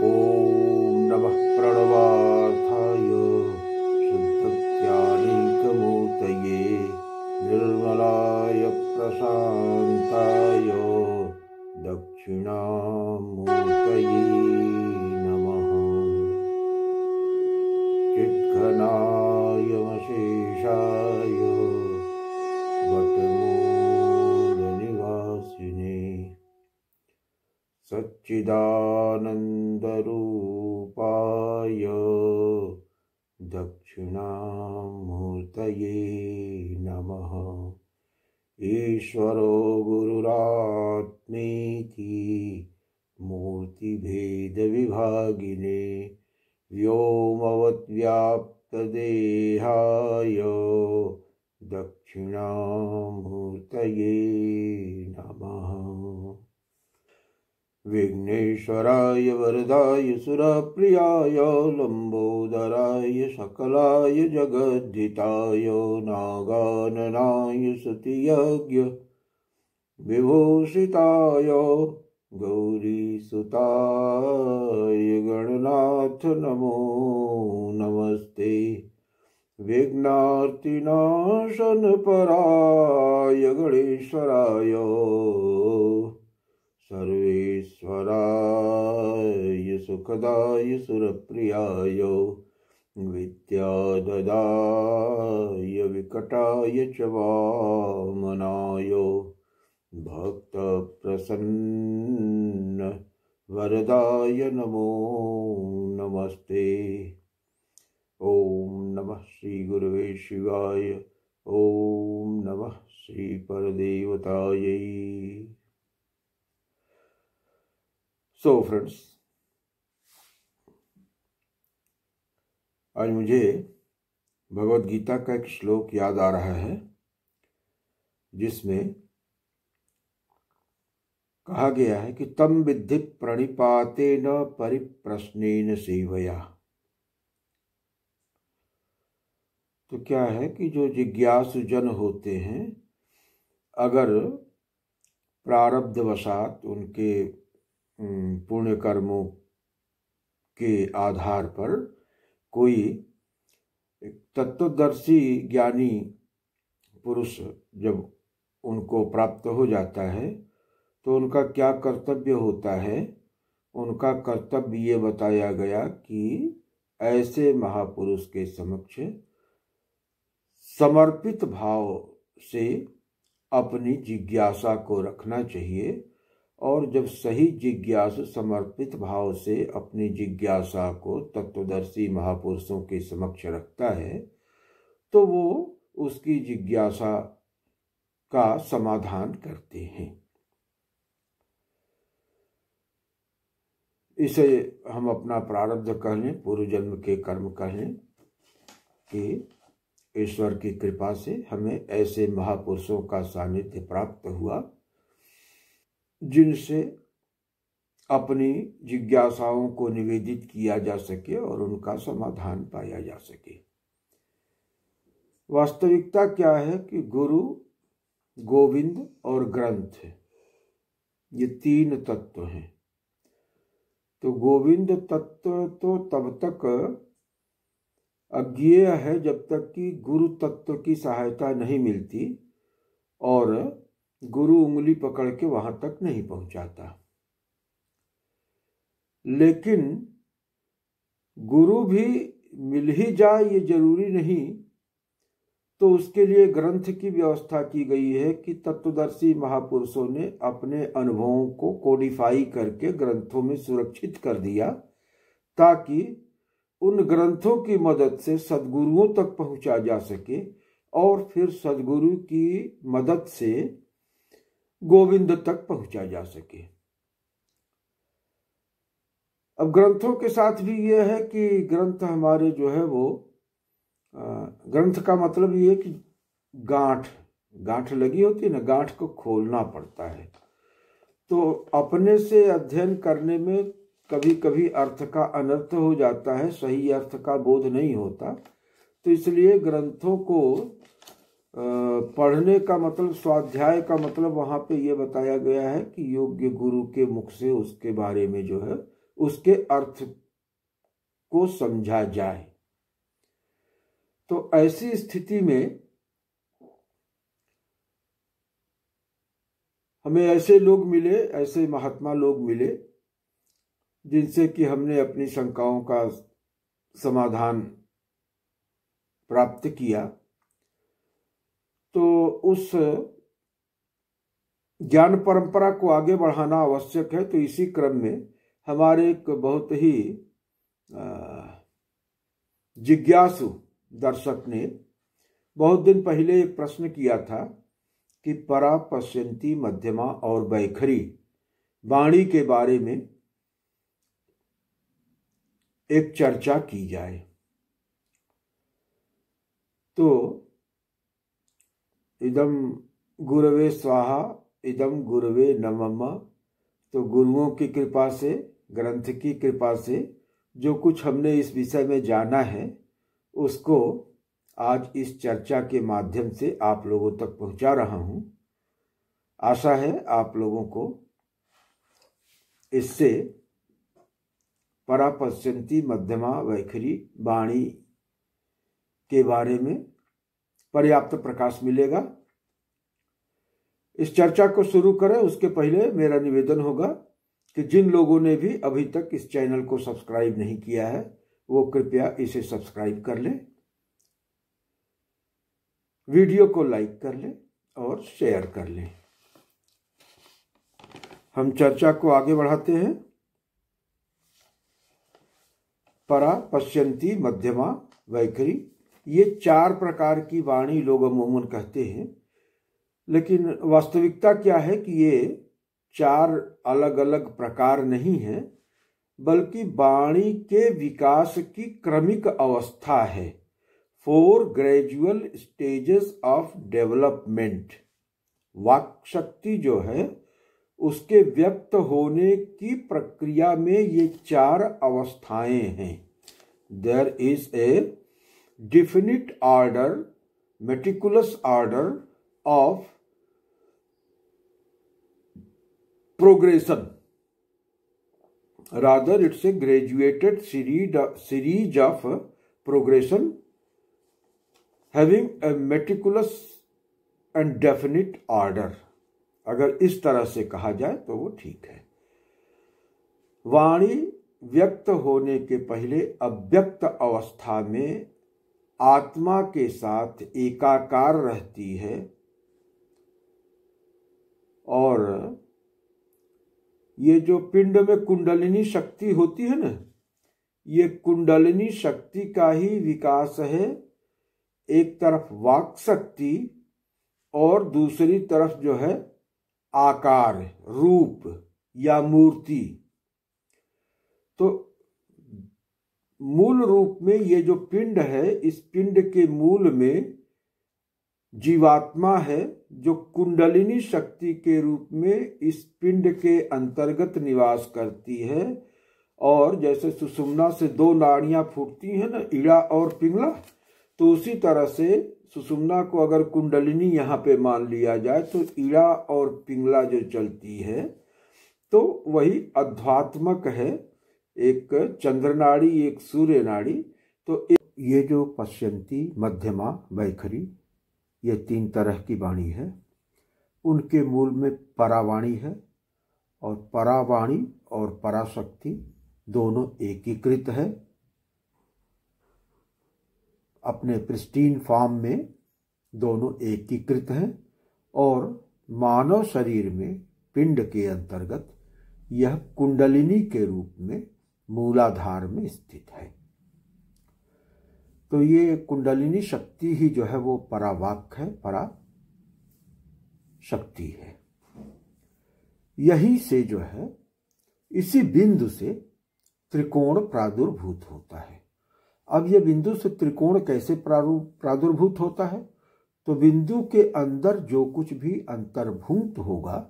ॐ नमः प्रणवार्थाय शुद्धज्ञानैकमूर्तये निर्मलाय प्रशान्ताय दक्षिणामूर्तये नमः। चिद्घनाय मशेषाय वटमूलनिवासिने सच्चिदानन्दरूपाय दक्षिणामूर्तये नमः। ईश्वरो गुरुरात्मेति मूर्तिभेदविभागिने व्योमवद्व्याप्तदेहाय दक्षिणामूर्तये नमः। विघ्नेश्वराय वरदाय सुरप्रियाय लंबोदराय सकलाय जगद्धिताय नागाननाय स्तुतियज्ञ विभूषिताय गौरीसुताय गणनाथ नमो नमस्ते। विघ्नार्तिनाशनपराय गणेश्वराय सर्वेश्वराय सुखदाय सुरप्रियाय विद्याददाय विकटाय च वामनाय भक्तप्रसन्न वरदाय नमो नमस्ते। ओम नमः श्री गुरुवे शिवाय। ओम नमः श्री परदेवतायै। सो फ्रेंड्स, आज मुझे भगवद गीता का एक श्लोक याद आ रहा है जिसमें कहा गया है कि तम विद्धि प्रणिपातेन परिप्रश्नेन सेवया। तो क्या है कि जो जिज्ञासु जन होते हैं, अगर प्रारब्धवशात उनके पुण्य कर्मों के आधार पर कोई तत्वदर्शी ज्ञानी पुरुष जब उनको प्राप्त हो जाता है तो उनका क्या कर्तव्य होता है। उनका कर्तव्य ये बताया गया कि ऐसे महापुरुष के समक्ष समर्पित भाव से अपनी जिज्ञासा को रखना चाहिए, और जब सही जिज्ञासु समर्पित भाव से अपनी जिज्ञासा को तत्वदर्शी महापुरुषों के समक्ष रखता है तो वो उसकी जिज्ञासा का समाधान करते हैं। इसे हम अपना प्रारब्ध कह लें, पूर्व जन्म के कर्म कह लें कि ईश्वर की कृपा से हमें ऐसे महापुरुषों का सानिध्य प्राप्त हुआ जिनसे अपनी जिज्ञासाओं को निवेदित किया जा सके और उनका समाधान पाया जा सके। वास्तविकता क्या है कि गुरु, गोविंद और ग्रंथ, ये तीन तत्व हैं। तो गोविंद तत्व तो तब तक अज्ञेय है जब तक कि गुरु तत्व की सहायता नहीं मिलती और गुरु उंगली पकड़ के वहां तक नहीं पहुंचाता। लेकिन गुरु भी मिल ही जाए ये जरूरी नहीं, तो उसके लिए ग्रंथ की व्यवस्था की गई है कि तत्वदर्शी महापुरुषों ने अपने अनुभवों को कोडिफाई करके ग्रंथों में सुरक्षित कर दिया ताकि उन ग्रंथों की मदद से सद्गुरुओं तक पहुंचा जा सके और फिर सद्गुरु की मदद से गोविंद तक पहुंचा जा सके। अब ग्रंथों के साथ भी यह है कि ग्रंथ हमारे जो है वो ग्रंथ का मतलब ये है कि गांठ लगी होती है ना, गांठ को खोलना पड़ता है। तो अपने से अध्ययन करने में कभी कभी अर्थ का अनर्थ हो जाता है, सही अर्थ का बोध नहीं होता। तो इसलिए ग्रंथों को पढ़ने का मतलब, स्वाध्याय का मतलब वहाँ पे ये बताया गया है कि योग्य गुरु के मुख से उसके बारे में जो है उसके अर्थ को समझा जाए। तो ऐसी स्थिति में हमें ऐसे लोग मिले, ऐसे महात्मा लोग मिले जिनसे कि हमने अपनी शंकाओं का समाधान प्राप्त किया। तो उस ज्ञान परंपरा को आगे बढ़ाना आवश्यक है। तो इसी क्रम में हमारे एक बहुत ही जिज्ञासु दर्शक ने बहुत दिन पहले एक प्रश्न किया था कि परा, पश्यंती, मध्यमा और वैखरी वाणी के बारे में एक चर्चा की जाए। तो इदम गुरवे स्वाहा, इदम गुरवे नमः। तो गुरुओं की कृपा से, ग्रंथ की कृपा से जो कुछ हमने इस विषय में जाना है उसको आज इस चर्चा के माध्यम से आप लोगों तक पहुंचा रहा हूं। आशा है आप लोगों को इससे परा, पश्यंती, मध्यमा, वैखरी वाणी के बारे में पर्याप्त प्रकाश मिलेगा। इस चर्चा को शुरू करें उसके पहले मेरा निवेदन होगा कि जिन लोगों ने भी अभी तक इस चैनल को सब्सक्राइब नहीं किया है वो कृपया इसे सब्सक्राइब कर लें, वीडियो को लाइक कर लें और शेयर कर लें। हम चर्चा को आगे बढ़ाते हैं। परा, पश्यंती, मध्यमा, वैखरी, ये 4 प्रकार की वाणी लोग अमूमन कहते हैं, लेकिन वास्तविकता क्या है कि ये 4 अलग अलग प्रकार नहीं है, बल्कि वाणी के विकास की क्रमिक अवस्था है। 4 ग्रेजुअल स्टेजेस ऑफ डेवलपमेंट। वाक शक्ति जो है उसके व्यक्त होने की प्रक्रिया में ये 4 अवस्थाएं हैं। There is a definite order, meticulous order of progression. Rather, it's a graduated series of progression having a meticulous and definite order. अगर इस तरह से कहा जाए तो वो ठीक है। वाणी व्यक्त होने के पहले अव्यक्त अवस्था में आत्मा के साथ एकाकार रहती है और ये जो पिंड में कुंडलिनी शक्ति होती है ना, ये कुंडलिनी शक्ति का ही विकास है। एक तरफ वाक शक्ति और दूसरी तरफ जो है आकार, रूप या मूर्ति। तो मूल रूप में ये जो पिंड है, इस पिंड के मूल में जीवात्मा है जो कुंडलिनी शक्ति के रूप में इस पिंड के अंतर्गत निवास करती है। और जैसे सुषुम्ना से 2 नाड़ियां फूटती हैं ना, ईड़ा और पिंगला, तो उसी तरह से सुषुम्ना को अगर कुंडलिनी यहाँ पे मान लिया जाए तो ईड़ा और पिंगला जो चलती है तो वही अध्यात्मक है। एक चंद्र नाड़ी, एक सूर्य नाड़ी। तो ये जो पश्यंती, मध्यमा, वैखरी, ये 3 तरह की वाणी है। उनके मूल में परावाणी है और परावाणी और पराशक्ति दोनों एकीकृत है। अपने प्रिस्टीन फॉर्म में दोनों एकीकृत हैं और मानव शरीर में पिंड के अंतर्गत यह कुंडलिनी के रूप में मूलाधार में स्थित है। तो ये कुंडलिनी शक्ति ही जो है वो परावाक है, परा शक्ति है। यही से जो है इसी बिंदु से त्रिकोण प्रादुर्भूत होता है। अब यह बिंदु से त्रिकोण कैसे प्रादुर्भूत होता है? तो बिंदु के अंदर जो कुछ भी अंतर्भूत होगा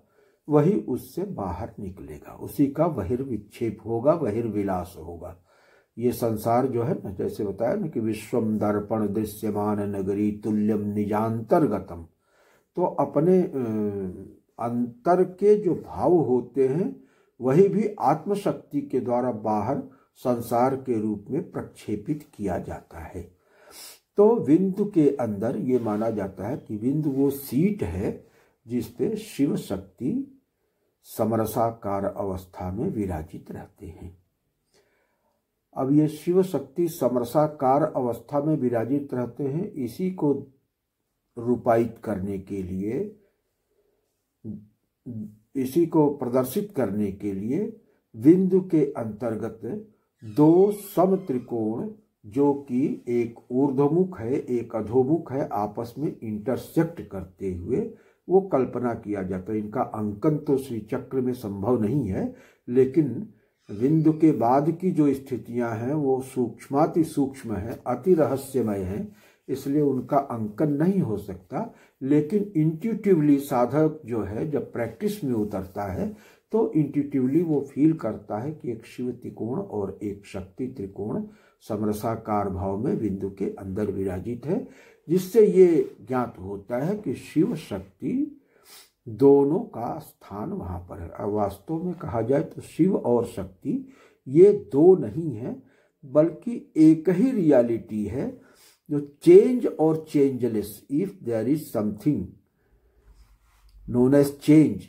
वही उससे बाहर निकलेगा, उसी का बहिर्विक्षेप होगा, बहिर्विलास होगा। ये संसार जो है ना, जैसे बताया ना कि विश्वम दर्पण दृश्यमान नगरी तुल्यम निजांतर्गतम। तो अपने अंतर के जो भाव होते हैं वही भी आत्मशक्ति के द्वारा बाहर संसार के रूप में प्रक्षेपित किया जाता है। तो बिंदु के अंदर ये माना जाता है कि बिंदु वो सीट है जिस पे शिव शक्ति समरसाकार अवस्था में विराजित रहते हैं। अब ये शिव शक्ति समरसाकार अवस्था में विराजित रहते हैं, इसी को रूपायित करने के लिए, इसी को प्रदर्शित करने के लिए बिंदु के अंतर्गत दो सम त्रिकोण जो कि एक ऊर्ध्वमुख है एक अधोमुख है आपस में इंटरसेक्ट करते हुए वो कल्पना किया जाता है। इनका अंकन तो श्री चक्र में संभव नहीं है, लेकिन बिंदु के बाद की जो स्थितियां हैं वो सूक्ष्माति सूक्ष्म है, अति रहस्यमय है, इसलिए उनका अंकन नहीं हो सकता। लेकिन इंट्यूटिवली साधक जो है जब प्रैक्टिस में उतरता है तो इंट्यूटिवली वो फील करता है कि एक शिव त्रिकोण और एक शक्ति त्रिकोण समरसाकार भाव में बिंदु के अंदर विराजित है, जिससे ये ज्ञात होता है कि शिव शक्ति दोनों का स्थान वहां पर है। और वास्तव में कहा जाए तो शिव और शक्ति ये दो नहीं है, बल्कि एक ही रियलिटी है जो चेंज और changeless. If there is something known as change,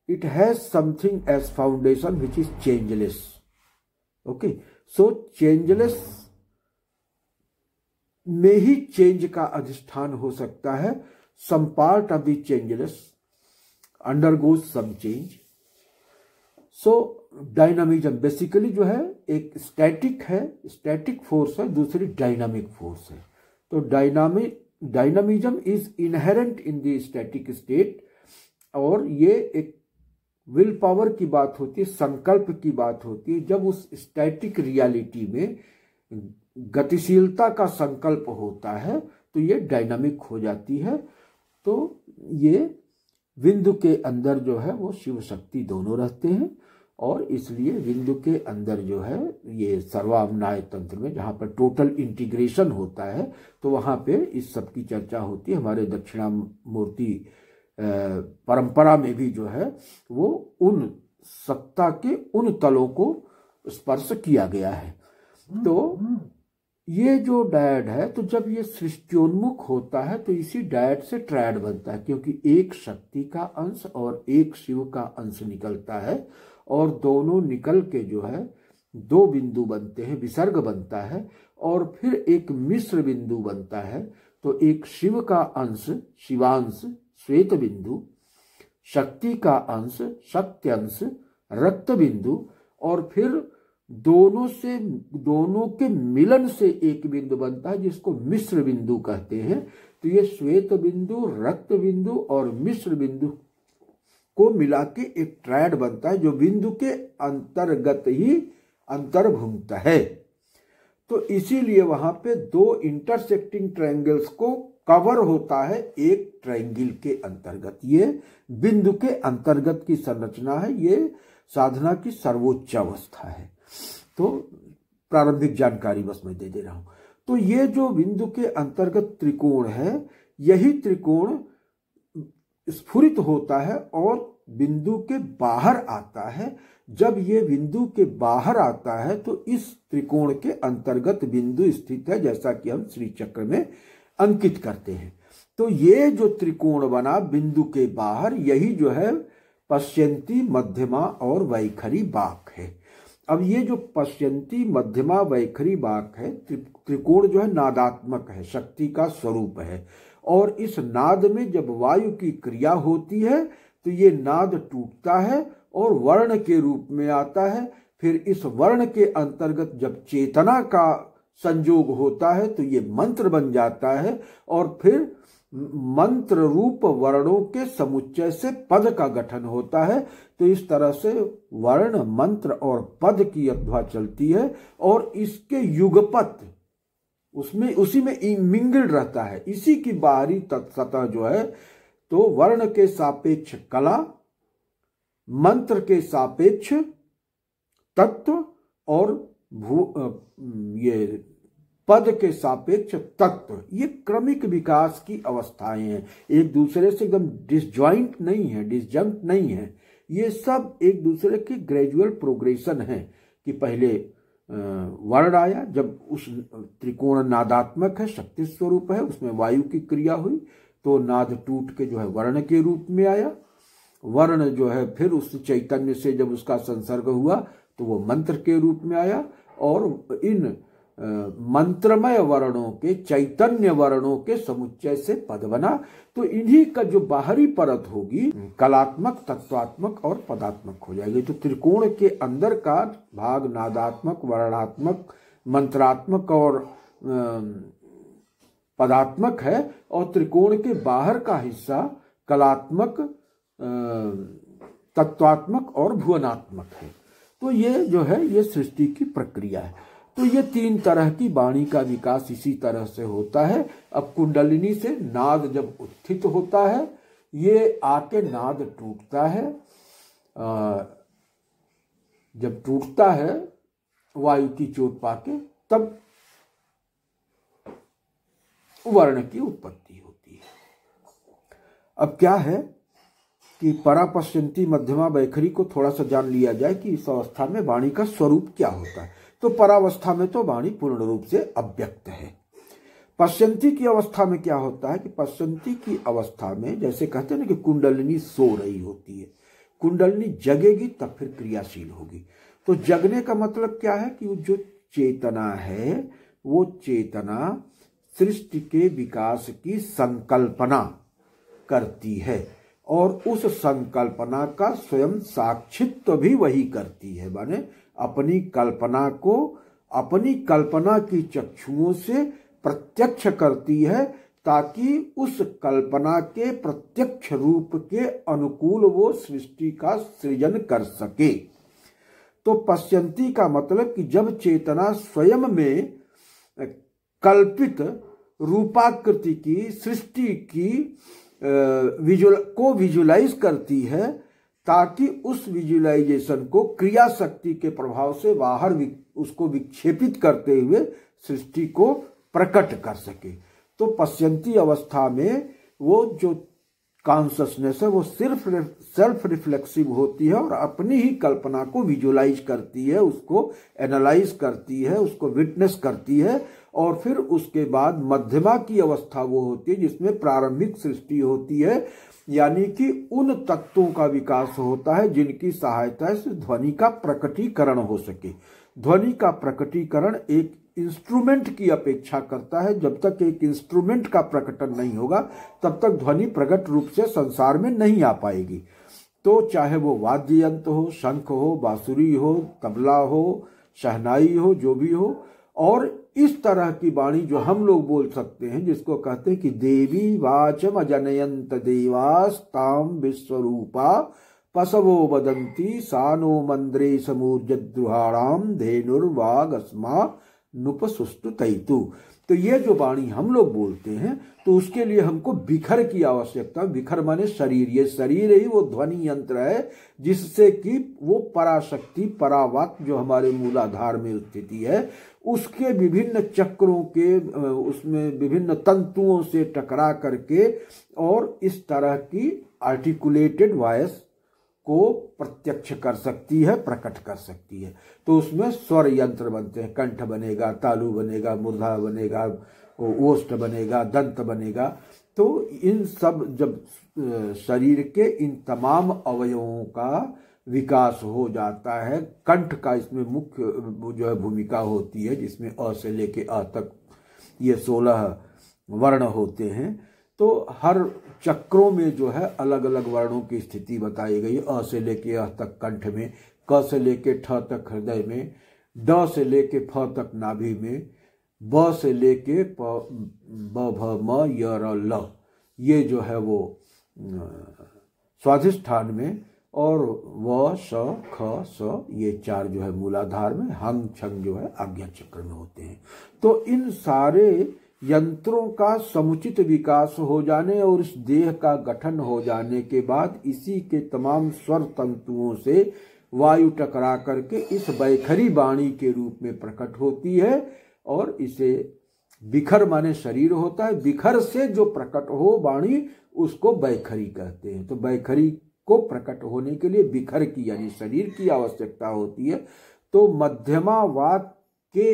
it has something as foundation which is changeless. Okay, so changeless में ही चेंज का अधिष्ठान हो सकता है। some part of the changeless undergoes some change. so dynamism basically जो है एक static है, स्टैटिक फोर्स है, दूसरी डायनामिक फोर्स है। तो dynamism is inherent in the static state, और ये एक विल पावर की बात होती है, संकल्प की बात होती है। जब उस स्टैटिक रियलिटी में गतिशीलता का संकल्प होता है तो ये डायनामिक हो जाती है। तो ये बिंदु के अंदर जो है वो शिव शक्ति दोनों रहते हैं, और इसलिए बिंदु के अंदर जो है ये सर्वामनाय तंत्र में जहाँ पर टोटल इंटीग्रेशन होता है तो वहाँ पे इस सब की चर्चा होती है। हमारे दक्षिणामूर्ति परंपरा में भी जो है वो उन सत्ता के उन तलों को स्पर्श किया गया है। तो ये जो डायड है, तो जब ये सृष्टियोन्मुख होता है तो इसी डायड से ट्रायड बनता है, क्योंकि एक शक्ति का अंश और एक शिव का अंश निकलता है, और दोनों निकल के जो है दो बिंदु बनते हैं, विसर्ग बनता है, और फिर एक मिश्र बिंदु बनता है। तो एक शिव का अंश शिवांश श्वेत बिंदु, शक्ति का अंश शक्ति अंश रक्त बिंदु, और फिर दोनों के मिलन से एक बिंदु बनता है जिसको मिश्र बिंदु कहते हैं। तो ये श्वेत बिंदु, रक्त बिंदु और मिश्र बिंदु को मिला के एक ट्रायड बनता है जो बिंदु के अंतर्गत ही अंतर्भूत है। तो इसीलिए वहां पे दो इंटरसेक्टिंग ट्रायंगल्स को कवर होता है एक ट्रायंगल के अंतर्गत। ये बिंदु के अंतर्गत की संरचना है, ये साधना की सर्वोच्च अवस्था है। तो प्रारंभिक जानकारी बस मैं दे रहा हूं। तो ये जो बिंदु के अंतर्गत त्रिकोण है, यही त्रिकोण स्फुरित होता है और बिंदु के बाहर आता है। जब ये बिंदु के बाहर आता है तो इस त्रिकोण के अंतर्गत बिंदु स्थित है, जैसा कि हम श्री चक्र में अंकित करते हैं। तो ये जो त्रिकोण बना बिंदु के बाहर, यही जो है पश्यंती, मध्यमा और वैखरी बाक है। अब ये जो पश्यंती, मध्यमा, वैखरी बाक है, त्रिकोण जो है नादात्मक है, शक्ति का स्वरूप है। और इस नाद में जब वायु की क्रिया होती है तो ये नाद टूटता है और वर्ण के रूप में आता है। फिर इस वर्ण के अंतर्गत जब चेतना का संयोग होता है तो ये मंत्र बन जाता है, और फिर मंत्र रूप वर्णों के समुच्चय से पद का गठन होता है। तो इस तरह से वर्ण, मंत्र और पद की अथवा चलती है, और इसके युगपत उसमें उसी में मिंगल रहता है। इसी की बाहरी सतह जो है तो वर्ण के सापेक्ष कला, मंत्र के सापेक्ष तत्व, और ये पद के सापेक्ष तत्व, ये क्रमिक विकास की अवस्थाएं हैं, एक दूसरे से एकदम डिसजॉइंट नहीं है, डिसजंक्ट नहीं है। ये सब एक दूसरे की ग्रेजुअल प्रोग्रेशन है कि पहले वर्ण आया, जब उस त्रिकोण नादात्मक है, शक्ति स्वरूप है, उसमें वायु की क्रिया हुई तो नाद टूट के जो है वर्ण के रूप में आया। वर्ण जो है फिर उस चैतन्य से जब उसका संसर्ग हुआ तो वो मंत्र के रूप में आया, और इन मंत्रमय वर्णों के, चैतन्य वर्णों के समुच्चय से पद बना। तो इन्हीं का जो बाहरी परत होगी कलात्मक, तत्वात्मक और पदात्मक हो जाएगी। तो त्रिकोण के अंदर का भाग नादात्मक, वर्णात्मक, मंत्रात्मक और पदात्मक है, और त्रिकोण के बाहर का हिस्सा कलात्मक, तत्वात्मक और भुवनात्मक है। तो ये जो है ये सृष्टि की प्रक्रिया है। तो ये तीन तरह की वाणी का विकास इसी तरह से होता है। अब कुंडलिनी से नाद जब उत्थित होता है, ये आके नाद टूटता है। जब टूटता है वायु की चोट पाके, तब वर्ण की उत्पत्ति होती है। अब क्या है कि परापश्यंती मध्यमा वैखरी को थोड़ा सा जान लिया जाए कि इस अवस्था में वाणी का स्वरूप क्या होता है। तो परावस्था में तो वाणी पूर्ण रूप से अव्यक्त है। पश्यंती की अवस्था में क्या होता है कि पश्यंती की अवस्था में जैसे कहते हैं ना कि कुंडलिनी सो रही होती है, कुंडलिनी जगेगी तब फिर क्रियाशील होगी। तो जगने का मतलब क्या है कि जो चेतना है वो चेतना सृष्टि के विकास की संकल्पना करती है, और उस संकल्पना का स्वयं साक्षित्व भी वही करती है। माने अपनी कल्पना को अपनी कल्पना की चक्षुओं से प्रत्यक्ष करती है, ताकि उस कल्पना के प्रत्यक्ष रूप के अनुकूल वो सृष्टि का सृजन कर सके। तो पश्यंती का मतलब कि जब चेतना स्वयं में कल्पित रूपाकृति की सृष्टि की विजुलाइज करती है, ताकि उस विजुलाइजेशन को क्रिया शक्ति के प्रभाव से बाहर उसको विक्षेपित करते हुए सृष्टि को प्रकट कर सके। तो पश्यंती अवस्था में वो जो कॉन्शसनेस है वो सिर्फ सेल्फ रिफ्लेक्सिव होती है और अपनी ही कल्पना को विजुलाइज करती है, उसको एनालाइज करती है, उसको विटनेस करती है। और फिर उसके बाद मध्यमा की अवस्था वो होती है जिसमें प्रारंभिक सृष्टि होती है, यानी कि उन तत्वों का विकास होता है जिनकी सहायता से ध्वनि का प्रकटीकरण हो सके। ध्वनि का प्रकटीकरण एक इंस्ट्रूमेंट की अपेक्षा करता है। जब तक एक इंस्ट्रूमेंट का प्रकटन नहीं होगा तब तक ध्वनि प्रकट रूप से संसार में नहीं आ पाएगी। तो चाहे वो वाद्य यंत्र हो, शंख हो, बांसुरी हो, तबला हो, शहनाई हो, जो भी हो। और इस तरह की वाणी जो हम लोग बोल सकते हैं, जिसको कहते हैं कि देवी वाचम अजनयंत देवास्ताम विश्वरूपा पसवो वदंती सानो मंद्रे समूर्जद्रुहाणाम धेनुर्वागस्मा नुपसुस्तु तैतु। तो ये जो वाणी हम लोग बोलते हैं तो उसके लिए हमको बिखर की आवश्यकता। बिखर माने शरीर, ये शरीर ही वो ध्वनि यंत्र है जिससे कि वो पराशक्ति, परावाक जो हमारे मूलाधार में स्थिति है, उसके विभिन्न चक्रों के उसमें विभिन्न तंतुओं से टकरा करके और इस तरह की आर्टिकुलेटेड वॉइस को प्रत्यक्ष कर सकती है, प्रकट कर सकती है। तो उसमें स्वर यंत्र बनते हैं, कंठ बनेगा, तालु बनेगा, मूर्धा बनेगा, ओष्ठ बनेगा, दंत बनेगा। तो इन सब जब शरीर के इन तमाम अवयवों का विकास हो जाता है, कंठ का इसमें मुख्य जो है भूमिका होती है, जिसमें अ से लेके अ तक ये 16 वर्ण होते हैं। तो हर चक्रों में जो है अलग अलग वर्णों की स्थिति बताई गई। अ से लेके अ तक कंठ में, क से लेके ठ तक हृदय में, ड से लेके फ तक नाभि में, ब से लेके ब भ म य र ल ये जो है वो स्वाधिष्ठान में, और व श ख स ये 4 जो है मूलाधार में, हंग छंग जो है आज्ञा चक्र में होते हैं। तो इन सारे यंत्रों का समुचित विकास हो जाने और इस देह का गठन हो जाने के बाद इसी के तमाम स्वर तंतुओं से वायु टकरा करके इस बैखरी वाणी के रूप में प्रकट होती है। और इसे बिखर माने शरीर होता है, बिखर से जो प्रकट हो वाणी उसको बैखरी कहते हैं। तो बैखरी को प्रकट होने के लिए बिखर की यानी शरीर की आवश्यकता होती है। तो मध्यमावात के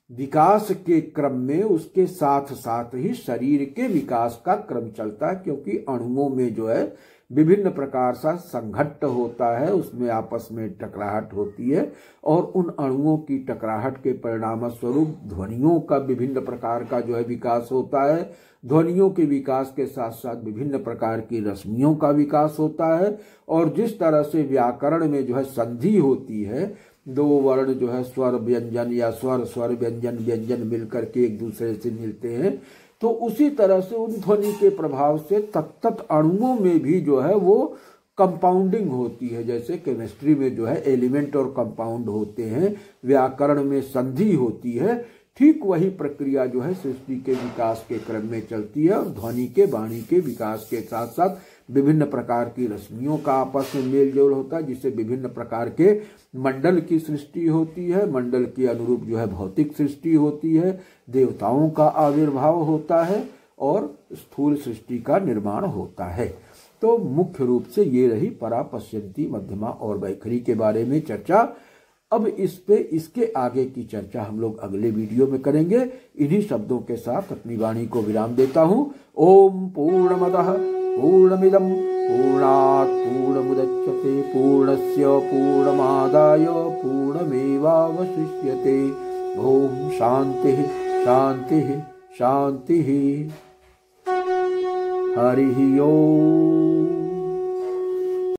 विकास के क्रम में उसके साथ साथ ही शरीर के विकास का क्रम चलता है, क्योंकि अणुओं में जो है विभिन्न प्रकार सा संघट्ट होता है, उसमें आपस में टकराहट होती है और उन अणुओं की टकराहट के परिणाम स्वरूप ध्वनियों का विभिन्न प्रकार का जो है विकास होता है। ध्वनियों के विकास के साथ साथ विभिन्न प्रकार की रश्मियों का विकास होता है। और जिस तरह से व्याकरण में जो है संधि होती है, दो वर्ण जो है स्वर व्यंजन या स्वर स्वर व्यंजन व्यंजन मिलकर के एक दूसरे से मिलते हैं, तो उसी तरह से उन ध्वनि के प्रभाव से तत्त अणुओं में भी जो है वो कंपाउंडिंग होती है। जैसे केमिस्ट्री में जो है एलिमेंट और कंपाउंड होते हैं, व्याकरण में संधि होती है, ठीक वही प्रक्रिया जो है सृष्टि के विकास के क्रम में चलती है। और ध्वनि के वाणी के विकास के साथ साथ विभिन्न प्रकार की रश्मियों का आपस में मेल जोल होता है, जिससे विभिन्न प्रकार के मंडल की सृष्टि होती है। मंडल के अनुरूप जो है भौतिक सृष्टि होती है, देवताओं का आविर्भाव होता है और स्थूल सृष्टि का निर्माण होता है। तो मुख्य रूप से ये रही परा, पश्यन्ति, मध्यमा और वैखरी के बारे में चर्चा। अब इसके आगे की चर्चा हम लोग अगले वीडियो में करेंगे। इन्हीं शब्दों के साथ अपनी वाणी को विराम देता हूँ। ओम पूर्णमदः पूर्णमिदं पूर्णात् पूर्णमुदच्यते पूर्णस्य पूर्णमादाय पूर्णमेवावशिष्यते। ओम शांति शांति शांति। हरि ओम।